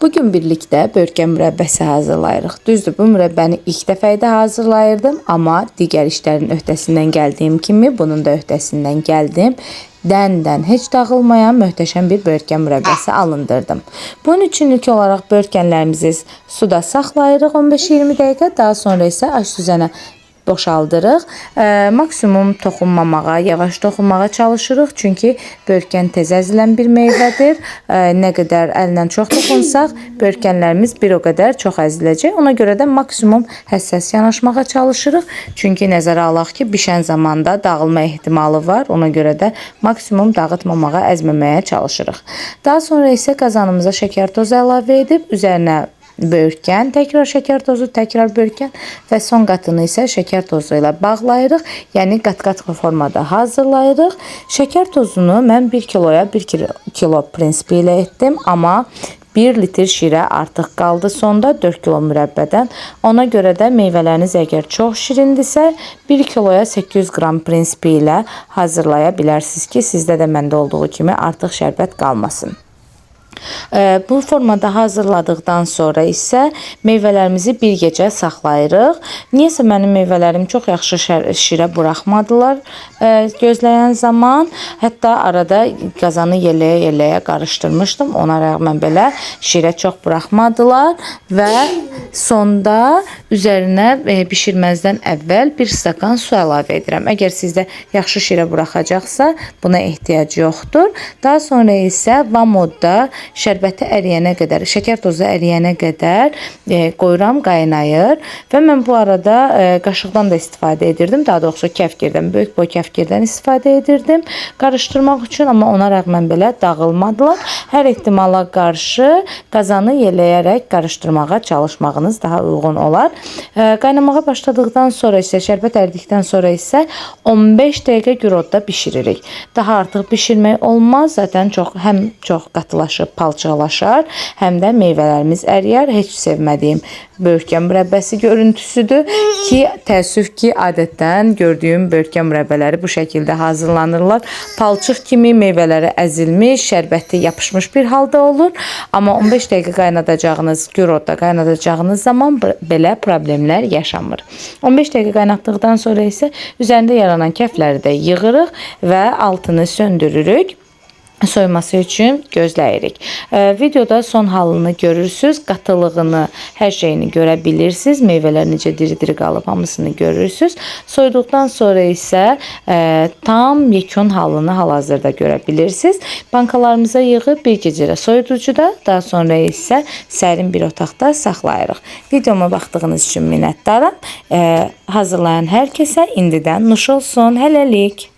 Bugün birlikdə börtgən mürəbbəsi hazırlayırıq. Düzdür, bu mürəbbəni ilk dəfə də hazırlayırdım, amma digər işlərin öhdəsindən gəldiyim kimi bunun da öhdəsindən gəldim. Dəndən heç dağılmayan möhtəşəm bir börtgən mürəbbəsi alındırdım. Bunun üçün ilk olaraq börtgənlərimizi suda saxlayırıq 15-20 dəqiqə, daha sonra isə aş süzənə boşaldırıq. Maksimum toxunmamağa, yavaş toxunmağa çalışırıq. Çünki börtgən tez əzilən bir meyvədir. Nə qədər əllə çox toxunsaq, börtgənlərimiz bir o qədər çox əziləcək. Ona görə də maksimum həssas yanaşmağa çalışırıq. Çünki nəzərə alaq ki, bişən zamanda dağılma ehtimalı var. Ona görə də maksimum dağıtmamağa, əzməməyə çalışırıq. Daha sonra isə qazanımıza şəkər tozu əlavə edib, üzərinə börtgən, təkrar şəkər tozu, təkrar börtgən və son qatını isə şəkər tozu ilə bağlayırıq. Yəni qat-qat formada hazırlayırıq. Şəkər tozunu mən 1 kiloya 1 kilo prinsipi ilə etdim, amma 1 litr şirə artıq qaldı sonda 4 kilo mürəbbədən. Ona görə də meyvələriniz əgər çox şirindirsə 1 kiloya 800 qram prinsipi ilə hazırlaya bilərsiniz ki, sizdə də məndə olduğu kimi artıq şərbət qalmasın. Bu formada hazırladıktan sonra isə meyvələrimizi bir gecə saxlayırıq. Niyəsə mənim meyvələrim çox yaxşı şirə buraxmadılar gözləyən zaman. Hətta arada qazanı yeleyə qarışdırmışdım. Ona rəğmən belə şirə çox buraxmadılar və sonda üzərinə bişirməzdən əvvəl 1 stakan su əlavə edirəm. Əgər sizdə yaxşı şirə buraxacaqsa buna ehtiyac yoxdur. Daha sonra isə vamodda şərbəti əriyənə qədər, şəkər tozu əriyənə qədər qoyuram, qaynayır və mən bu arada qaşıqdan da istifadə edirdim. Daha doğrusu kəfkirdən, böyük boy kəfkirdən istifadə edirdim qarışdırmaq üçün, amma ona rəğmən belə dağılmadılar. Hər ehtimala qarşı qazanı yeləyərək qarışdırmağa çalışmağınız daha uyğun olar. Qaynamağa başladıqdan sonra isə, şərbət əridikdən sonra isə 15 dəqiqə gür-odda bişiririk. Daha artıq bişirmək olmaz. Zaten həm çox qatılaşıb palçıqlaşar, həm də meyvələrimiz əriyər. Heç sevmədiyim börtgən mürəbbəsi görüntüsüdür ki, təəssüf ki, adətən gördüyüm börtgən mürəbbələri bu şəkildə hazırlanırlar. Palçıq kimi meyvələri əzilmiş, şərbəti yapışmış bir halda olur. Amma 15 dəqiqə qaynadacağınız, gür-odda qaynadacağınız zaman belə problemlər yaşanmır. 15 dəqiqə qaynatdıqdan sonra isə üzərində yaranan kəfləri də yığırıq və altını söndürürük. Soyması üçün gözləyirik. Videoda son halını görürsünüz, qatılığını, hər şeyini görə bilirsiniz. Meyvələr necə diri-diri qalıb, hamısını görürsünüz. Soyduqdan sonra isə tam yekun halını hal-hazırda görə bilirsiniz. Bankalarımıza yığıb bir gecə soyuducuda, daha sonra isə sərin bir otaqda saxlayırıq. Videoma baxdığınız üçün minnətdaram. Hazırlayan hər kəsə indidən nuş olsun. Hələlik.